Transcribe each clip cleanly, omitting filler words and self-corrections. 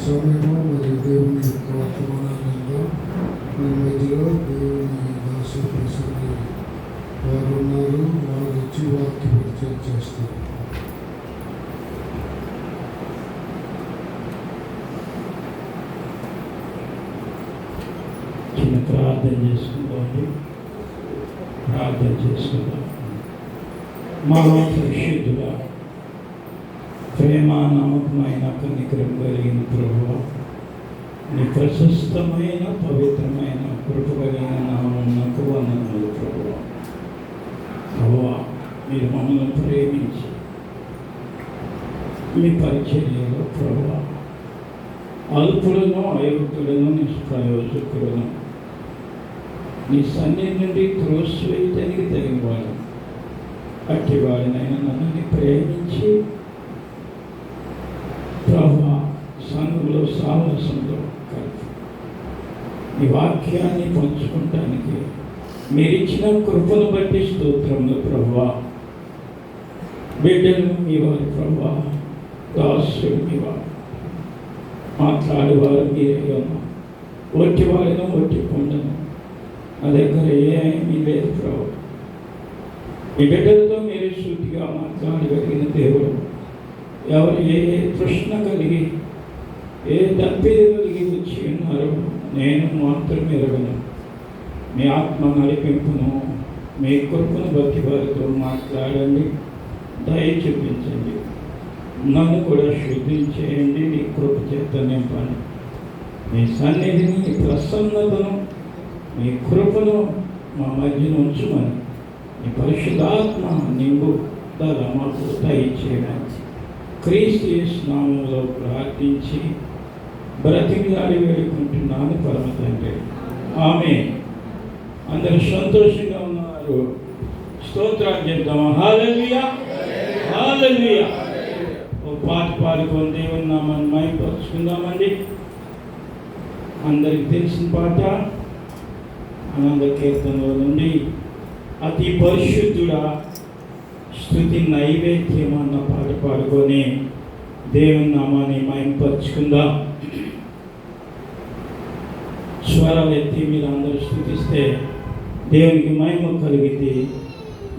సమయము మరియు దేవుని యొక్క వర్తమానంగా మన మధ్యలో దేవుని దాసు ప్రసంగి వారు ఉన్నారు. వారు వచ్చి వాక్య పరిచయం చేస్తారు. చిన్న ప్రార్థన చేసుకుందాం. మహాపరిశుద్ధుడా, ప్రేమ నమ్మకమైన కనికరం కలిగిన ప్రభువా, నీ ప్రశస్తమైన పవిత్రమైన కృప కలిగిన నామమునకు వందనములు ప్రభువా. ప్రభువా, మీరు మమ్మల్ని ప్రేమించి మీ పరిచర్యలో ప్రభువా అల్పులను అయోగ్యులను నిష్ప్రయోజకులను నీ సన్నిధి నుండి త్రోసివేయటానికి తగిన వాడు అట్టి వాడినైనా నన్ను ప్రేమించి ప్రభువా సంఘంలో సాహసంలో కలిపి ఈ వాక్యాన్ని పంచుకోవటానికి మీరు ఇచ్చిన కృపను బట్టి స్తోత్రములు ప్రభువా. బిడ్డలు మీ వారు ప్రభువా, దాసుడు మీ వారు, మాట్లాడేవారు మీరే ఉన్నా, ఒట్టి వారిను ఒట్టి పొందను నా దగ్గర ఏమీ లేదు ప్రభు. ఈ బిడ్డలతో మీరు శుద్ధిగా మాట్లాడగలిగిన దేవుడు, ఎవరు ఏ తృష్ణ కలిగి ఏ దప్పిది కలిగి వచ్చి ఉన్నారో నేను మాత్రం ఎరగను. మీ ఆత్మ నడిపింపును మీ కృపను బట్టి వారితో మాట్లాడండి, దయ చూపించండి. నన్ను కూడా శుద్ధి చేయండి, నీ కృప చేత నింపండి. మీ సన్నిధిని, నీ ప్రసన్నతను, మీ కృపను మా మధ్యన ఉంచుమని నీ పరిశుద్ధాత్మ నింపుదల మాకు దయచేయడానికి క్రీస్తు యేసు నామములో ప్రార్థించి బ్రతిమిలాడి వేడుకుంటున్నాను పరమ తండ్రి, ఆమేన్. అందరూ సంతోషంగా ఉన్నారు. స్తోత్రాలు చెప్తామా? హల్లెలూయా, హల్లెలూయా. ఒక పాట పాడుకొని దేవుని నామాన్ని మహిమపరుచుకుందామండి. అందరికి తెలిసిన పాట ఆనంద కీర్తనలో నుండి అతి పరిశుద్ధుడా స్తుతి నైవేద్యం అన్న పాట పాడుకొని దేవుని నామాన్ని మహిమపరుచుకుందాం. స్వరాలు ఎత్తి మీరు అందరూ స్తుతిస్తే దేవునికి మహిమ కలిగితే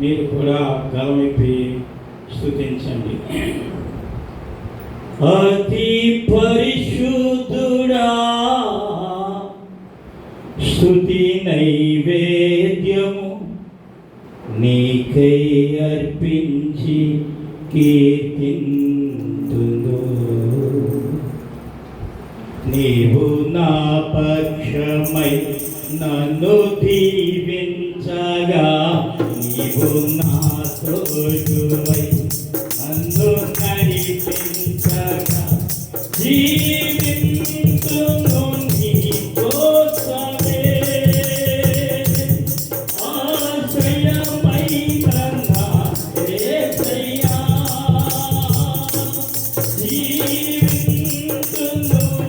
మీరు కూడా గలమైపి స్తుతించండి. అతి పరిశుద్ధుడా స్తుతి నైవేద్యము నీకై అర్పించి కీర్తింతును. నీవు నా పక్షమై నన్ను దీవించగా, నీవు నా తోడువై నన్ను నడిపించగా, జీవింతును నీ కోసమే. ఆశ్రయమైన నా యేసయ్యా, జీవింతును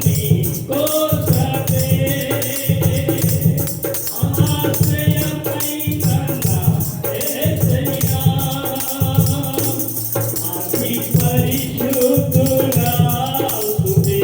నీ కోసమే. ఆశ్రయమైన నా యేసయ్యా, అతి పరిశుద్ధుడా స్తుతి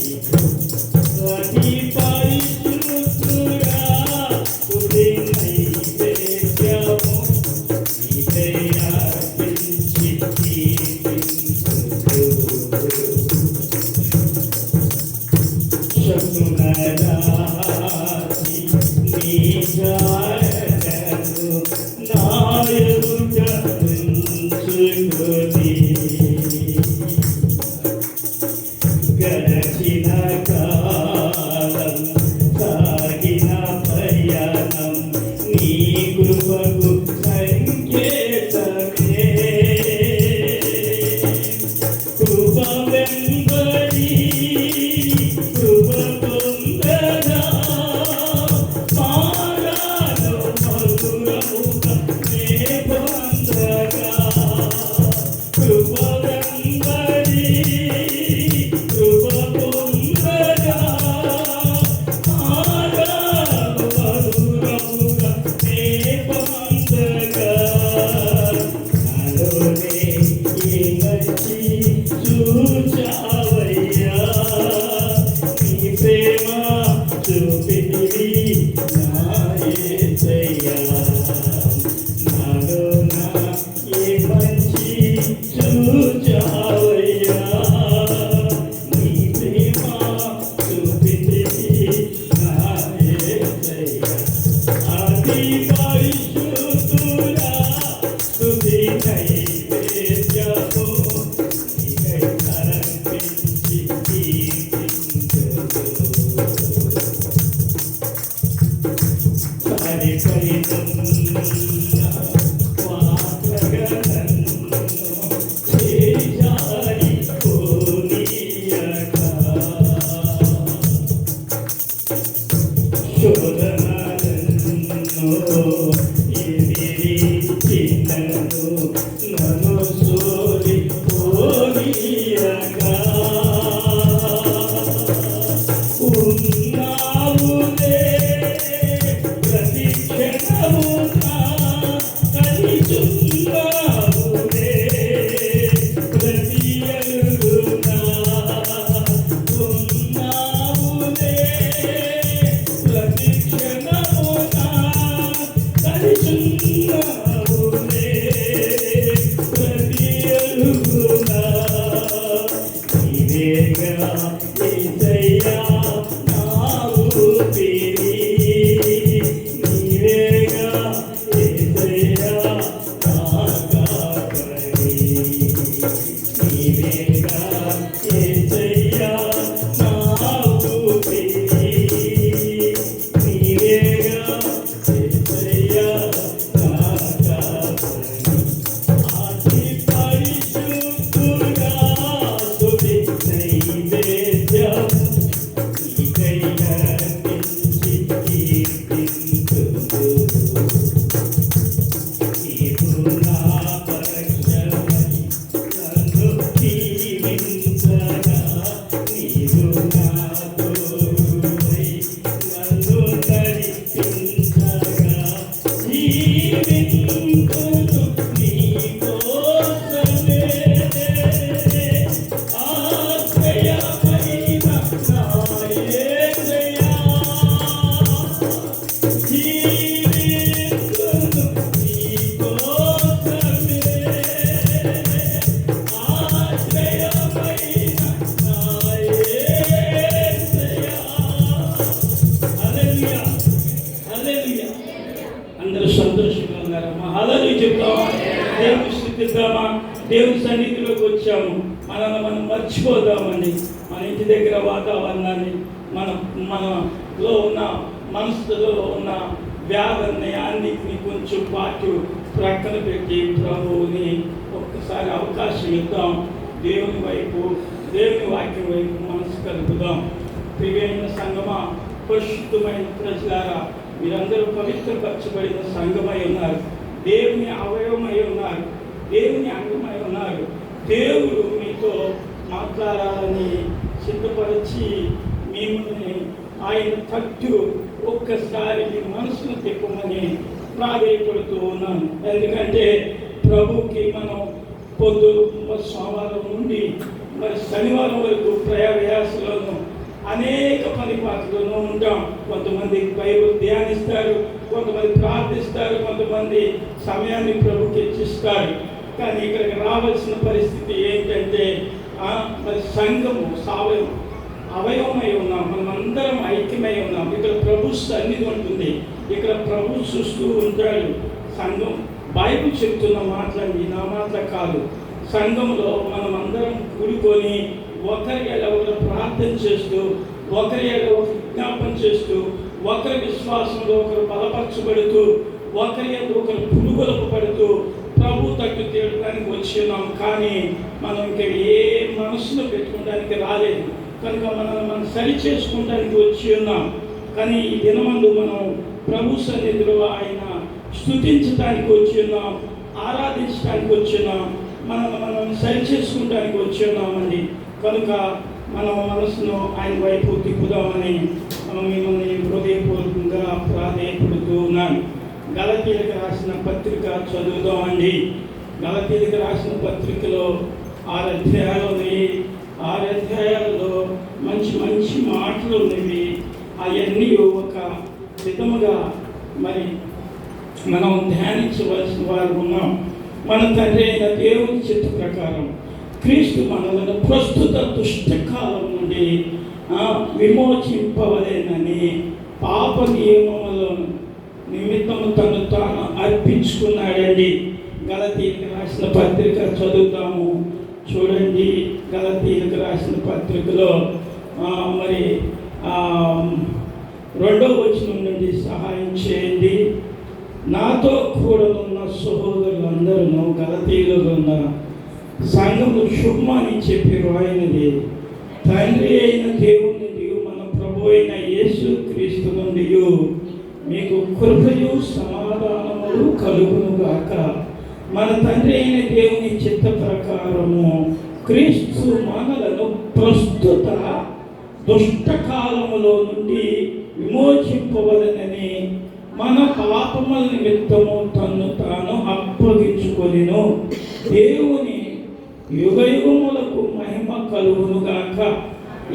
అతి పరిశుద్ధుడా స్తుతి నైవేద్యము నీకై అర్పించి కీర్తింతును. శకునరాశి నీ జాడను నా ఎదుట ఉంచుకొని గడచిన కాలం సాగిన ప్రయాణం నీ కృపకు సంకేతమే. కృప వెంబడి కృప పొందగా మారాను మధురముగా నే పొందగా. కృప వెంబడి కృప పొందగా మారాను మధురముగా నే పొందగా. నాలోనే ఏ మంచి చూచావయ్యా నీ ప్రేమ చూపితివి నా యేసయ్యా. నాలోన ఏ మంచి చూచావయ్యా నీ ప్రేమ చూపితివి నా యేసయ్యా. అతి పరిశుద్ధుడా స్తుతి నైవేద్యము నీకై అర్పించి కీర్తింతును. పరిపరితున్న వాగ్రగణను చేజారి పోనీయక. శోధనలను ఎదిరించినను నన్ను సోలిపోనీయక. ఉన్నావులే ప్రతి క్షణమున కలిసున్నావులే ప్రతి అడుగున. ఉన్నావులే ప్రతి క్షణమున కలిసున్నావులే ప్రతి అడుగున. నీవేగా యేసయ్యా నా ఊపిరి. నీవేగా యేసయ్యా నా కాపరి. నీవేగా యేసయ్యా నా ఊపిరి. నీవేగా యేసయ్యా నా కాపరి. అతి పరిశుద్ధుడా స్తుతి నైవేద్యము నీకై అర్పించి కీర్తింతును. నీవు నా పక్షమై నన్ను దీవించగా నీవు నా తోడై నన్ను నడిపించగా జీవింతును నీ కోసమే. ఆశ్రయమైన నా యేసయ్యా జీవింతును నీ కోసమే. ఆశ్రయమైన నా యేసయ్యా. హల్లెలూయా హల్లెలూయా. అందరూ సంతోషంగా ఉన్నారమ్మా. హల్లెలూయా చెప్తామా? దేవుని స్తుతిద్దామా? దేవుని సన్నిధిలోకి వచ్చాము. మనల్ని మనం మర్చిపోదామని మన ఇంటి దగ్గర వాతావరణాన్ని మనలో ఉన్న మనసులో ఉన్న వ్యాధుల్ని అన్నిటిని కొంచెం పాటు ప్రక్కన పెట్టి ప్రభువుని ఒక్కసారి అవకాశం ఇద్దాం. దేవుని వైపు దేవుని వాక్యం వైపు మనసు కలుపుదాం. ప్రియమైన సంగమా, పరిశుద్ధమైన ప్రజలారా, మీరందరూ పవిత్రపరచబడిన సంఘమై ఉన్నారు. దేవుని అవయవమై ఉన్నారు. దేవుని అంగమై ఉన్నారు. దేవుడు మీతో మాట్లాడాలని సిద్ధపరిచి మిమ్మల్ని ఆయన తట్టు ఒక్కసారి మీ మనసును తిప్పమని ప్రాధేయపడుతూ ఉన్నాను. ఎందుకంటే ప్రభుకి మనం పొద్దు సోమవారం నుండి మరి శనివారం వరకు ప్రయాసలను అనేక పని పాత్రలో ఉంటాం. కొంతమంది బైబిల్ ధ్యానిస్తారు, కొంతమంది ప్రార్థిస్తారు, కొంతమంది సమయాన్ని ప్రభుకి ఇచ్చిస్తారు. కానీ ఇక్కడికి రావాల్సిన పరిస్థితి ఏంటంటే మరి సంఘము అవయవమై ఉన్నాం, మనం అందరం ఐక్యమై ఉన్నాం. ఇక్కడ ప్రభు సన్నిధి ఉంటుంది, ఇక్కడ ప్రభు చూస్తూ ఉంటాడు. సంఘం బైబిల్ చెప్తున్న మాటలండి, నా మాటలు కాదు. సంఘంలో మనం అందరం కూడుకొని ఒకరి ఒకరు ప్రార్థన చేస్తూ, ఒకరి ఒకరు విజ్ఞాపన చేస్తూ, ఒకరి విశ్వాసంలో ఒకరు బలపరచబడుతూ, ఒకరి ఒకరు పులుగొలకు పడుతూ ప్రభు తట్టు తేడడానికి వచ్చి ఉన్నాం. కానీ మనం ఇంకా ఏ మనసులో పెట్టుకోవడానికి రాలేదు కనుక మనం సరి చేసుకోవడానికి వచ్చి ఉన్నాం. కానీ ఈ దినమందు మనం ప్రభు సన్నిధిలో ఆయన స్తుతించడానికి వచ్చి ఉన్నాం, ఆరాధించడానికి వచ్చి ఉన్నాం, మనం సరి చేసుకోవడానికి వచ్చి ఉన్నామండి. కనుక మనం మనసును ఆయన వైపు తిప్పుదామని మిమ్మల్ని హృదయపూర్వకంగా ప్రాధేయపడుతూ ఉన్నాను. గలతీయులకు రాసిన పత్రిక చదువుదామండి. గలతీయులకు రాసిన పత్రికలో 6 అధ్యాయాలు ఉన్నాయి. 6 అధ్యాయాలలో మంచి మంచి మాటలు ఉన్నవి. అవన్నీ ఒక విధముగా మరి మనం ధ్యానించవలసిన వారు ఉన్నాం. మన తండ్రి అయిన దేవుని చిత్త ప్రకారం క్రీస్తు మనలను ప్రస్తుత దుష్టకాలం నుండి విమోచింపవలేనని పాప నియమముల నిమిత్తము తను తాను అర్పించుకున్నాడండి. గలతీయులకు రాసిన పత్రిక చదువుతాము చూడండి. గలతీయులకు రాసిన పత్రికలో మరి 2వ వచనం నుండి సహాయం చేయండి. నాతో కూడా ఉన్న సహోదరులందరూ గలతీయులో ఉన్న సంఘము శుభమని చెప్పి రాయినది తండ్రి అయిన దేవుని నుండి మన ప్రభు అయిన యేసు క్రీస్తు నుండి మీకు కృపయు సమాధానములు కలుగునుగాక. మన తండ్రి అయిన దేవుని చిత్త ప్రకారము క్రీస్తు మనలను ప్రస్తుత దుష్టకాలములో నుండి విమోచింపవలనని మన పాపముల నిమిత్తము తన్ను తాను అప్పగించుకొనెను. దేవుని యుగయుగములకు మహిమ కలుగునుగాక.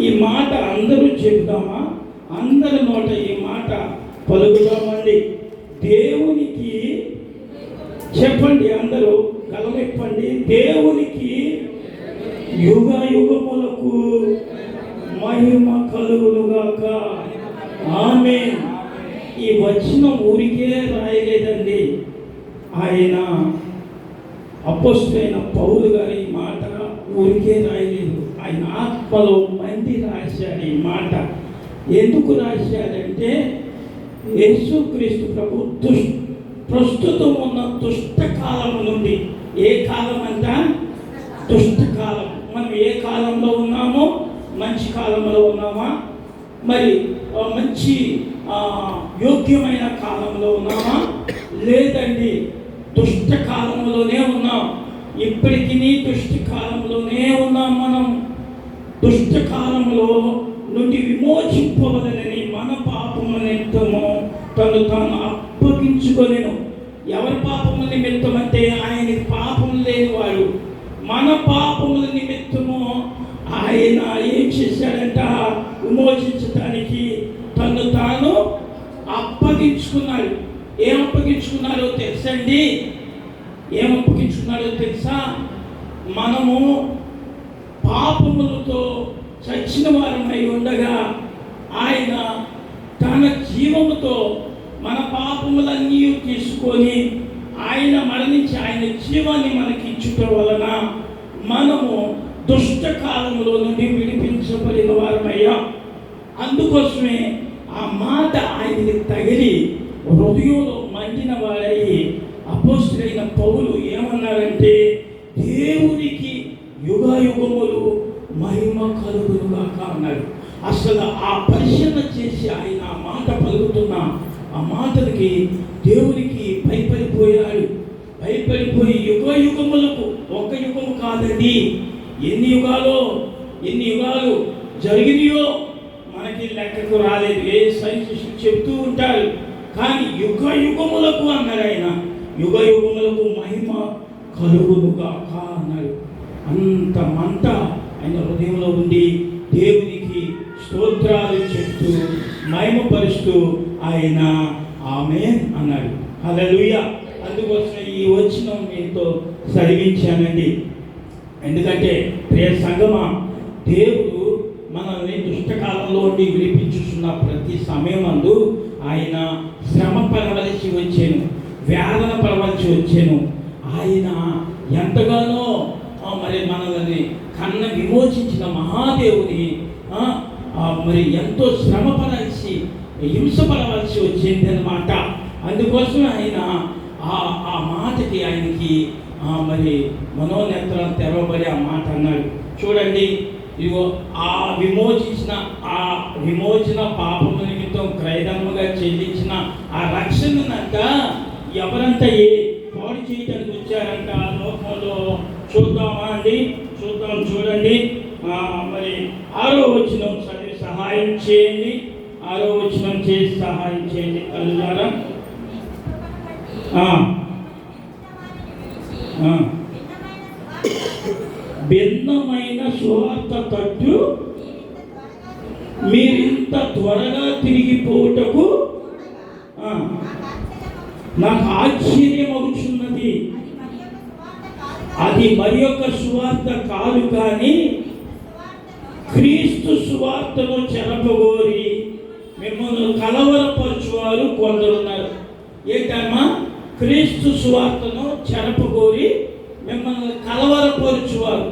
ఈ మాట అందరూ చెబుదామా? అందరి నోట ఈ మాట పలుకుదామండి. దేవునికి చెప్పండి, అందరూ గలమెప్పండి. దేవునికి యుగ యుగములకు మహిమ కలుగునుగాక. ఆమేన్. ఈ వచనం ఊరికే రాయలేదండి. ఆయన అపోస్తలుడైన పౌలు గారి ఈ మాట ఊరికే రాయలేదు. ఆయన ఆత్మలో మంది రాశాడు ఈ మాట. ఎందుకు రాశాడంటే యేసుక్రీస్తు ప్రభు ప్రస్తుతం ఉన్న దుష్టకాలం నుండి, ఏ కాలం అంట? దుష్టకాలం. మనం ఏ కాలంలో ఉన్నామో? మంచి కాలంలో ఉన్నామా? మరి మంచి యోగ్యమైన కాలంలో ఉన్నామా? లేదండి, దుష్ట కాలంలోనే ఉన్నాం. ఇప్పటికీ దుష్ట కాలంలోనే ఉన్నాం. మనం దుష్ట కాలంలో నుండి విమోచింపవలనని మన పాపము నిమిత్తము తను తాను అప్పగించుకొనెను. ఎవరి పాపముల నిమిత్తం అంటే ఆయన పాపం లేనివాడు. మన పాపముల నిమిత్తము ఆయన ఏం చేశాడంట? విమోచించడానికి తను తాను అప్పగించుకున్నాడు. ఏం అప్పగించుకున్నారో తెలుసండి? ఏం అప్పగించుకున్నారో తెలుసా? మనము పాపములతో చచ్చిన వారమై ఉండగా ఆయన తన జీవముతో మన పాపములన్నీ తీసుకొని ఆయన మరణించి ఆయన జీవాన్ని మనకి ఇచ్చుట వలన మనము దుష్టకాలంలో నుండి విడిపించబడిన వారమయ్యాం. అందుకోసమే ఆ మాట ఆయనకి తగిలి హృదయంలో మండిన వాడయి అపోస్తలుడైన పౌలు ఏమన్నారంటే దేవునికి యుగయుగములు మహిమ కలుగునుగాక అన్నాడు. అసలు ఆ పరిశీలన చేసి ఆయన ఆ మాట పలుకుతున్న ఆ మాటలకి దేవునికి భయపడిపోయాడు. భయపడిపోయి యుగయుగములకు, ఒక్క యుగము కాదండి, ఎన్ని యుగాలు జరిగినాయో మనకి లెక్కకు రాలేదు. ఏ సైంటిస్టులు చెప్తూ ఉంటారు. కానీ యుగయుగములకు అన్నాడు ఆయన. యుగయుగములకు మహిమ కలుగునుగాక అన్నాడు. అంతమంతా ఆయన హృదయంలో ఉండి దేవునికి స్తోత్రాలు చెప్తూ మహిమపరుస్తూ ఆయన ఆమేన్ అన్నాడు. హల్లెలూయా. అందుకోసం ఈ వచనం మీతో చదివించానండి. ఎందుకంటే ప్రియ సంగమా, దేవుడు మనల్ని దుష్టకాలంలో ఉండి విడిపించుతున్న ప్రతి సమయమందు ఆయన శ్రమ పడవలసి వచ్చాను, వేదన పడవలసి వచ్చాను. ఆయన ఎంతగానో మరి మనల్ని కన్న విమోచించిన మహాదేవుని మరి ఎంతో శ్రమ పడాల్సి హింసపడవలసి వచ్చింది అన్నమాట. అందుకోసం ఆయన ఆ మాటకి ఆయనకి మరి మనోనేత్రం తెరవబడి ఆ మాట అన్నాడు. చూడండి, ఇదిగో ఆ విమోచన పాపము నిమిత్తం క్రయధనముగా చెల్లించిన ఆ రక్షణనంట ఎవరంతా పాడు చేయడానికి వచ్చారంట లోకంలో. చూద్దామా అండి? చూద్దాం. చూడండి, మరి 6వ వచనం చదివి సహాయం చేయండి. 6వ వచనం చేసి సహాయం చేయండి కలుగుతారా? భిన్నమైన సువార్త తట్టు మీరింత త్వరగా తిరిగిపోవుటకు నాకు ఆశ్చర్యం అవుతున్నది. అది మరి యొక్క సువార్త కాదు, కానీ క్రీస్తు సువార్తను చెరపగోరి మిమ్మల్ని కలవరపరచువారు కొందరున్నారు. ఏంటమ్మా? క్రీస్తు సువార్తను చెరపగోరి మిమ్మల్ని కలవరపరచువారు.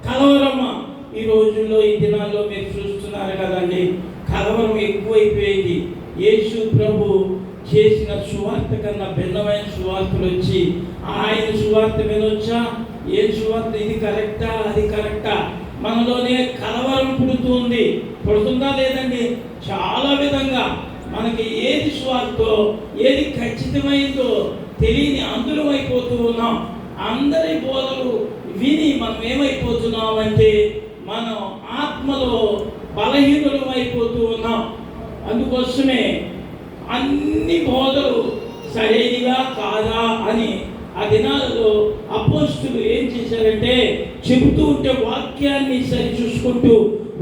కలవరమా? ఈ రోజుల్లో ఈ దినాల్లో మీరు చూస్తున్నారు కదండి, కలవరం ఎక్కువైపోయింది. యేసు ప్రభు చేసిన సువార్త కన్నా భిన్నమైన సువార్తలు వచ్చి ఆయన సువార్త వినొచ్చా? ఏ సువార్త ఇది కరెక్టా అది కరెక్టా? మనలోనే కలవరం పుడుతుంది. పుడుతుందా లేదండి? చాలా విధంగా మనకి ఏది సువార్తో ఏది ఖచ్చితమైందో తెలియని అందురం అయిపోతూ ఉన్నాం. అందరి బోధలు విని మనం ఏమైపోతున్నాం అంటే మనం ఆత్మలో బలహీనులం అయిపోతూ ఉన్నాం. అందుకోసమే అన్ని బోధలు సరైనగా కాదా అని ఆ దినాలలో అపోస్తులు ఏం చేశారంటే చెబుతూ ఉంటే వాక్యాన్ని సరి చూసుకుంటూ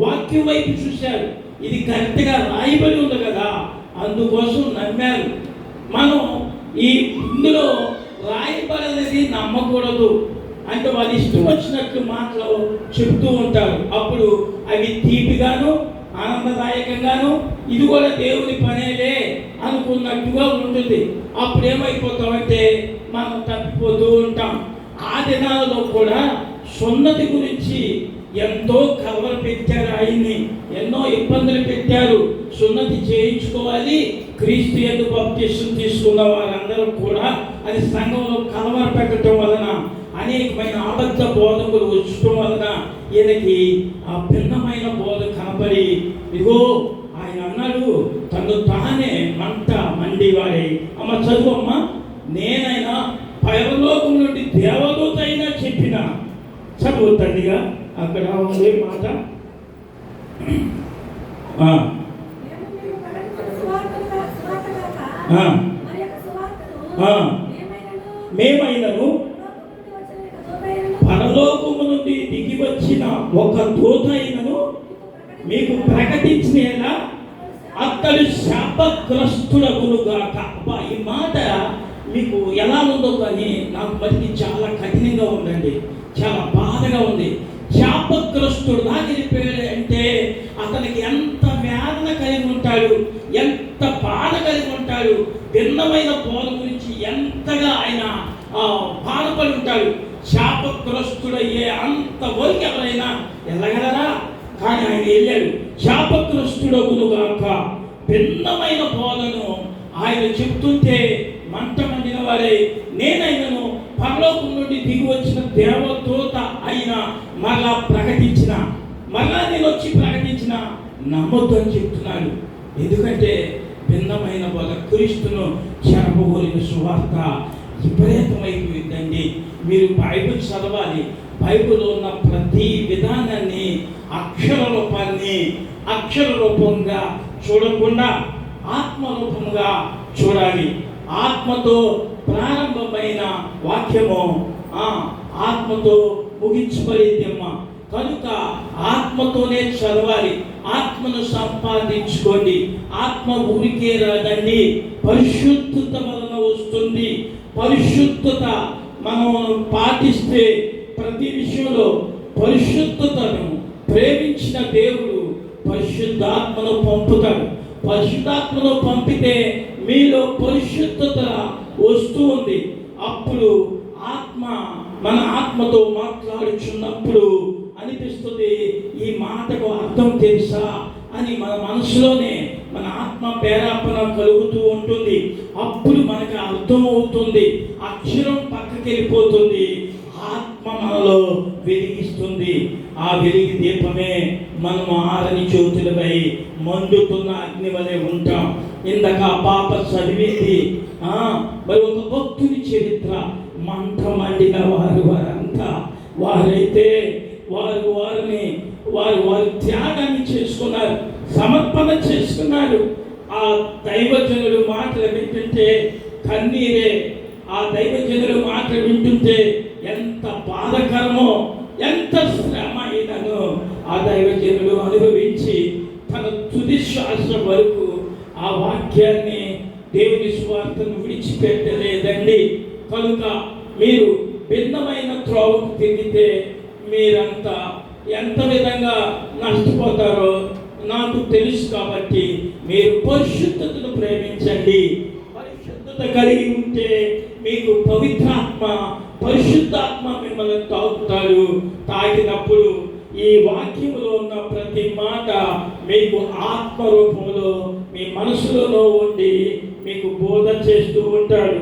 వాక్యం వైపు చూశారు. ఇది కరెక్ట్గా రాయబడి ఉంది కదా, అందుకోసం నమ్మారు. మనం ఈ ఇందులో రాయబడినది నమ్మకూడదు. అంటే వాళ్ళు ఇష్టం వచ్చినట్లు మాటలు చెబుతూ ఉంటారు. అప్పుడు అవి తీపిగాను ఆనందదాయకంగాను ఇది కూడా దేవుని పనేలే అనుకున్నట్టుగా ఉంటుంది. అప్పుడు ఏమైపోతామంటే మనం తప్పిపోతూ ఉంటాం. ఆ దినాలలో కూడా సున్నతి గురించి ఎంతో కలవర పెట్టారు. ఆయన్ని ఎన్నో ఇబ్బందులు పెట్టారు. సున్నతి చేయించుకోవాలి, క్రీస్తు యందు బాప్తిసం తీసుకున్న వారందరూ కూడా అది సంఘంలో కలవర పెట్టడం వలన అనేకమైన అబద్ధ బోధకులు వచ్చడం వలన ఈయనకి ఆ భిన్నమైన బోధ కనబడి ఇదిగో ఆయన అన్నాడు, తను తానే మంట మండివాడే. అమ్మ చదువమ్మ, నేనైనా పరలోకం నుండి దేవదూత అయినా చెప్పిన చదువు తండ్రిగా అక్కడ ఉంది మాట. మేమైనను పరలోకము నుండి దిగి వచ్చిన ఒక దూత అయినను మీకు ప్రకటించిన అతడు శాపగ్రస్తుడగునుగాక. ఈ మాట మీకు ఎలా ఉందో కానీ నాకు మళ్ళీ చాలా కఠినంగా ఉందండి, చాలా బాధగా ఉంది. శాపగ్రస్తుడు దాగిరిపోయాడు అంటే అతనికి ఎంత వేదన కలిగి ఉంటాడు, ఎంత బాధ కలిగి ఉంటాడు. భిన్నమైన బోధ గురించి ఎంతగా ఆయన బాధపడి ఉంటాడు. శాపగ్రస్తుడయ్యే అంత వరకు ఎవరైనా వెళ్ళగలరా? కానీ ఆయన వెళ్ళాడు. శాపగ్రస్తుడగునుగాక భిన్నమైన బోధను ఆయన చెప్తుంటే మంట మండిన వారే నేనైనను పరలోకం నుండి దిగి వచ్చిన దేవదూత అయిన మరలా ప్రకటించిన, మరలా నేను వచ్చి ప్రకటించిన నమ్మొద్దు అని చెప్తున్నాడు. ఎందుకంటే భిన్నమైన బోధ క్రీస్తును చెరపగోరిన సువార్త విపరీతమైపోయిందండి. మీరు బైబిల్ చదవాలి. బైబిల్లో ఉన్న ప్రతి విధానాన్ని అక్షర రూపంగా చూడకుండా ఆత్మరూపంగా చూడాలి. ఆత్మతో ప్రారంభమైన వాక్యము ఆత్మతో ముగించబడేదమ్మ. కనుక ఆత్మతోనే చదవాలి. ఆత్మను సంపాదించుకోండి. ఆత్మ ఊరికే రాదండి, పరిశుద్ధత వలన వస్తుంది. పరిశుద్ధత మనం పాటిస్తే ప్రతి విషయంలో పరిశుద్ధతను ప్రేమించిన దేవుడు పరిశుద్ధాత్మను పంపుతాడు. పరిశుద్ధాత్మను పంపితే మీలో పరిశుద్ధత వస్తూ ఉంది. అప్పుడు ఆత్మ మన ఆత్మతో మాట్లాడుచున్నప్పుడు అనిపిస్తుంది, ఈ మాటకు అర్థం తెలుసా అని మన మనసులోనే మన ఆత్మ పేరాపన కలుగుతూ ఉంటుంది. అప్పుడు మనకు అర్థం అవుతుంది, అక్షరం పక్కకి వెళ్ళిపోతుంది, ఆత్మ మనలో వెలిగిస్తుంది. ఆ వెలిగి దీపమే మనం ఆరని జ్యోతులపై మండుతున్న అగ్ని వలె ఉంటాం. ఇందాక పాప చదివింది మరి ఒక భక్తుని చరిత్ర. మంట మండిన వారంతా వారైతే వారి త్యాగాన్ని చేసుకున్నారు, సమర్పణ చేసుకున్నారు. ఆ దైవజనుడు మాటలు వింటుంటే కన్నీరే. ఆ దైవజనుడు మాటలు వింటుంటే ఎంత బాధకరమో, ఎంత శ్రమ అయినను ఆ దైవజనుడు అనుభవించి తన తుది శ్వాస వరకు ఆ వాక్యాన్ని, దేవుని సువార్తను విడిచిపెట్టలేదండి. కనుక మీరు భిన్నమైన త్రోవకు తిరిగితే మీరంతా ఎంత విధంగా నష్టపోతారో నాకు తెలుసు. కాబట్టి మీరు పరిశుద్ధతను ప్రేమించండి. పరిశుద్ధత కలిగి ఉంటే మీకు పరిశుద్ధాత్మ మిమ్మల్ని తాకుతాడు. తాకినప్పుడు ఈ వాక్యములో ఉన్న ప్రతి మాట మీకు ఆత్మ రూపంలో మీ మనసులో ఉండి మీకు బోధ చేస్తూ ఉంటాడు.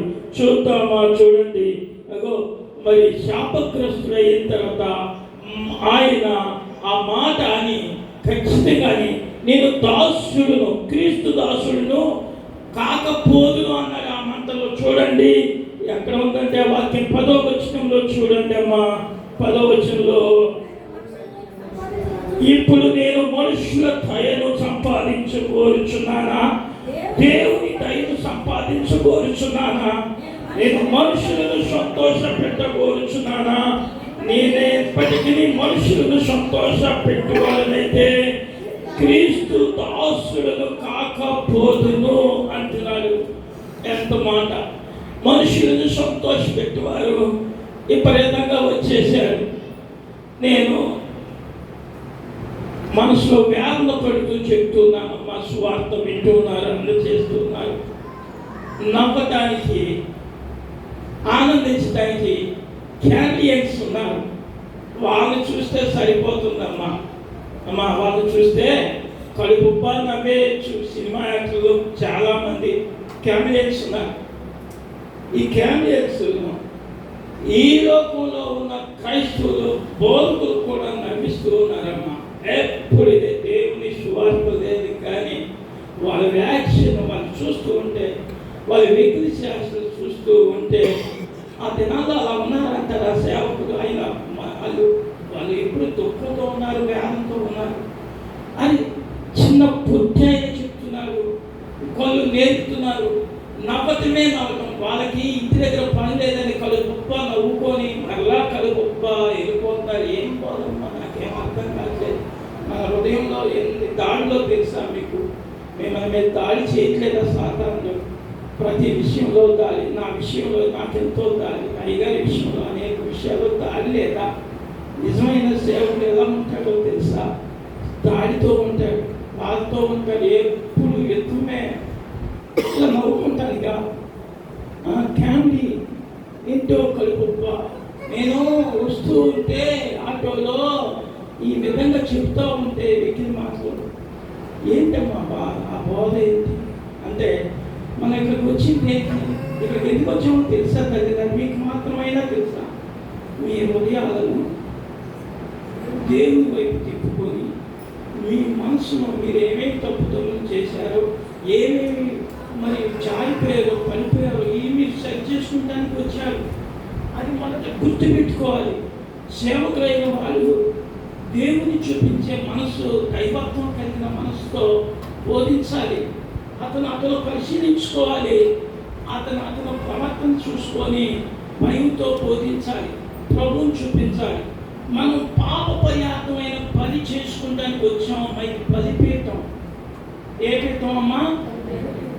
చూడండి, మరి శాపగ్రస్తుడైన తర్వాత ఆయన ఆ మాట అని ఖచ్చితంగానే నేను దాసుడును, క్రీస్తు దాసుడును కాకపోదును అన్నాడు. ఆ మంటలో చూడండి ఎక్కడ ఉందంటే వాక్యం 10వ వచనంలో చూడండి అమ్మా. 10వ వచనంలో, ఇప్పుడు నేను మనుషుల దయను సంపాదించుకోరుచున్నానా, దేవుని దయను సంపాదించుకోరుచున్నానా, నేను మనుషులను సంతోష పెట్టకోరుచున్నానా? నేనే ఎప్పటికీ మనుషులను సంతోష పెట్టుకోవాలనైతే క్రీస్తు దాసులను కాకపోదును అంటున్నాడు. ఎంత మాట! మనుషులను సంతోష పెట్టువారు విపరీతంగా వచ్చేసారు. నేను మనసులో వేదన పడుతూ చెప్తున్నాను, మా సువార్త వింటున్నారు, అందరూ చేస్తున్నారు. నవ్వటానికి, ఆనందించడానికి క్యాండియన్స్ ఉన్నారు. వాళ్ళు చూస్తే సరిపోతుందమ్మా. వాళ్ళు చూస్తే కడుపుబ్బా నవ్వే సినిమా యాక్టర్లు చాలామంది క్యాండియన్స్ ఉన్నారు. ఈ క్యాండియన్స్ ఈ లోకంలో ఉన్న క్రైస్తవులు బోధకులు కూడా నవ్విస్తూ ఉన్నారమ్మా. ఎప్పుడు ఇదే దేవుని సువార్త లేదు కానీ వాళ్ళ రియాక్షన్ వాళ్ళు చూస్తూ ఉంటే, వాళ్ళ వ్యక్తి శాస్త్రం చూస్తూ ఉంటే ఆ దినాల్లో అలా ఉన్నారంటారు ఆ సేవకుడు. ఆయన వాళ్ళు ఎప్పుడు దుఃఖంతో ఉన్నారు, వేదంతో ఉన్నారు అని చిన్న బుద్ధి అయినా చెప్తున్నారు, కళ్ళు నేర్పుతున్నారు. నవ్వటమే నవ్వటం. వాళ్ళకి ఇంటి దగ్గర పని లేదని కలుగుప్ప నవ్వుకొని మరలా కలుగుప్ప వెళ్ళిపోతారు. ఏం పోదమ్మా, నాకేం అర్థం కాలేదు. మన హృదయంలో ఎన్ని దాడిలో తెలుసా మీకు? మిమ్మల్ని మీద దాడి చేయట్లేదా సాధారణంగా? ప్రతి విషయంలో దాడి, నా విషయంలో నాకెంతో దాడి, అయ్యగారి విషయంలో అనేక విషయాల్లో దాడి లేదా? నిజమైన సేవకుడు ఎలా ఉంటాడో తెలుసా? దాడితో ఉంటాడు, బాధతో ఉంటాడు, ఎప్పుడు యుద్ధమే. ఇట్లా నవ్వుకుంటానుగా క్యాండీ ఏంటో కలుపుప్ప. నేను వస్తూ ఉంటే ఆటోలో ఈ విధంగా చెప్తూ ఉంటే వెకిలి మాటలు, ఏంటమ్మా ఆ బోధ ఏంటి అంటే, మనం ఇక్కడికి వచ్చింది ఏంటి, ఇక్కడికి ఎందుకు వచ్చామో తెలుసా తల్లిదండ్రులు? మీకు మాత్రమైనా తెలుసా? మీ హృదయాలను దేవుని వైపు తిప్పుకొని మీ మనసులో మీరు ఏమేమి తప్పుదోలు చేశారో, ఏమేమి మరి జారిపోయారో, పడిపోయారో ఈ మీరు సరి చేసుకుంటానికి వచ్చారు. అది మొదట గుర్తుపెట్టుకోవాలి. సేవకులైన వాళ్ళు దేవుని చూపించే మనసు, దైవత్వం కలిగిన మనసుతో బోధించాలి. అతను పరిశీలించుకోవాలి. అతను ప్రవర్తన చూసుకొని భయంతో బోధించాలి, ప్రభువుని చూపించాలి. మనం పాపపర్యాప్తమైన పని చేసుకుంటానికి వచ్చాం. మరి బలిపీఠం ఏ పీఠం అమ్మా?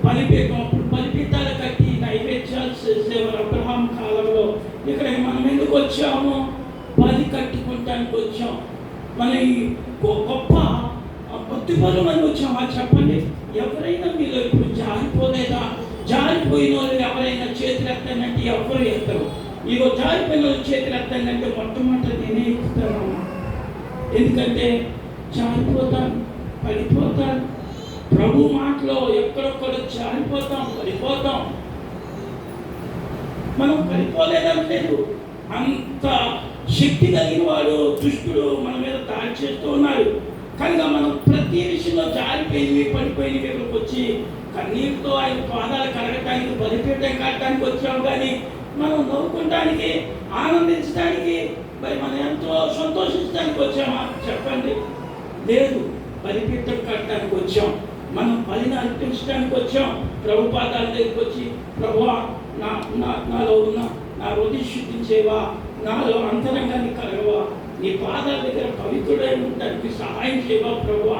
బలిపీఠం. అప్పుడు బలిపీఠాలు కట్టి నైవేద్యాలు చేసేవారు అబ్రహాం కాలంలో. ఇక్కడ మనం ఎందుకు వచ్చాము? బలి కట్టుకుంటానికి వచ్చాం. మన ఈ గొప్ప భక్తి పనులు అని వచ్చామా? చెప్పండి. ఎవరైనా మీరు ఇప్పుడు జారిపోలేదా? జారిపోయిన వాళ్ళు ఎవరైనా చేతులు ఎత్తానంటే ఎవరు ఎత్తరు. ఇగో జారిపోయిన వాళ్ళు చేతులు ఎత్తానంటే మొట్టమొదటి నేనే ఎక్కుతాను. ఎందుకంటే జారిపోతాను, పడిపోతాను. ప్రభు మాటలో ఎక్కడొక్కడ జారిపోతాం, పడిపోతాం. మనం పడిపోలేదని లేదు. అంత శక్తి కలిగిన వాడు దుష్టుడు మన మీద దాడి చేస్తూ ఉన్నాడు. కనుక మనం ప్రతి విషయంలో జారిపోయినవి, పడిపోయినవి ఇక్కడికి వచ్చి కన్నీటితో ఆయన పాదాలు కడగటానికి, బలిపీఠం కట్టడానికి వచ్చాము. కానీ మనం నవ్వుకుంటానికి, ఆనందించడానికి, మరి మనం ఎంతో సంతోషించడానికి వచ్చామా? చెప్పండి. లేదు. బలిపీఠం కట్టడానికి వచ్చాం. మనం బలిని అర్పించడానికి వచ్చాం. ప్రభు పాదాల దగ్గరికి వచ్చి, ప్రభువా నాలో ఉన్న నా హృదయ శుద్ధించేవా, నాలో అంతరంగాన్ని కలగవా, నీ పాదాల దగ్గర పవిత్రుడై ఉండడానికి సహాయం చేయవా ప్రభువా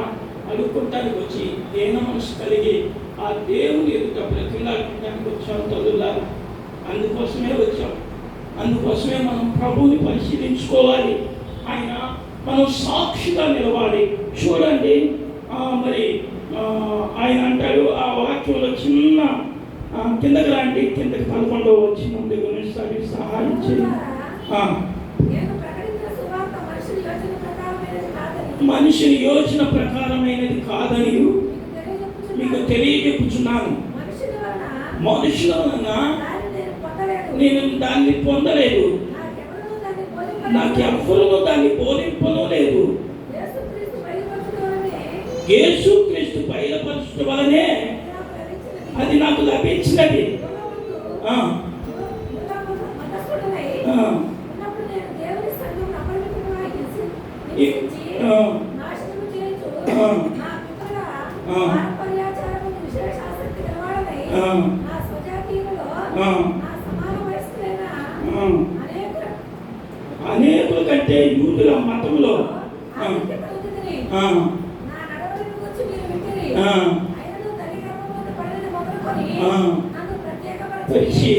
అడుక్కుంటానికి వచ్చి దేన మనసు కలిగి ఆ దేవుని ఎదుట బ్రతిలాడటానికి వచ్చాం తల్లులారా. అందుకోసమే వచ్చాం. అందుకోసమే మనం ప్రభువుని పరిశీలించుకోవాలి. మనం సాక్షిగా నిలవాలి. చూడండి, మరి ఆయన అంటాడు ఆ వాక్యంలో చిన్న కిందకి రండి, కిందకి 11వ వచనం దగ్గర నుంచి సహాయం చేయండి. మనిషిని యోచన ప్రకారమైనది కాదని మీకు తెలియజెప్పుచున్నాను. మనుషుల వలన నేను దాన్ని పొందలేదు, నాకెవ్వరూ దాన్ని బోధింపను లేదు. యేసుక్రీస్తు బయలుపరచడం వలనే అది నాకు లభించినది. అనేకుల కంటే యూదుల మతంలో పరిచి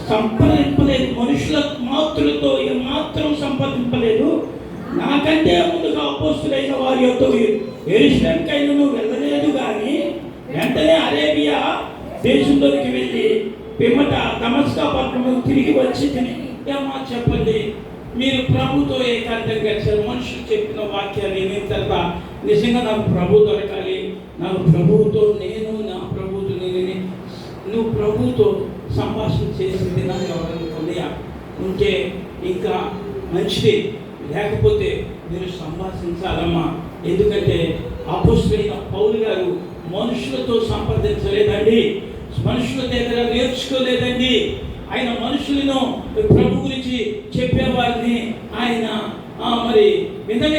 సంపాదింపలేదు. మనుషుల మాత్రులతో ఏమాత్రం సంపాదింపలేదు. నాకంటే ముందుగా అపోస్తులైన వారి యొక్క యెరూషలేముకైనను వెళ్ళలేదు. కానీ వెంటనే అరేబియా దేశంలోకి వెళ్ళి పిమ్మట దమస్కా పట్టణం తిరిగి వచ్చి ఏమా చెప్పండి. మీరు ప్రభుతో ఏకాంతంగా మనుషులు చెప్పిన వాక్యాలు వినిన తర్వాత నిజంగా నాకు ప్రభు దొరకాలి, నాకు ప్రభువుతో నేను నా ప్రభువుతో నేను నువ్వు ప్రభువుతో సంభాషణ చేసింది నాకు ఎవరనుకున్నాయా ఉంటే ఇంకా మంచిది. లేకపోతే మీరు సంభాషించాలమ్మా. ఎందుకంటే అపోస్తలుడైన పౌలు గారు మనుషులతో సంప్రదించలేదండి, మనుషుల దగ్గర నేర్చుకోలేదండి. ఆయన మనుషులను ప్రభు గురించి చెప్పేవారిని ఆయన మరి వినలే.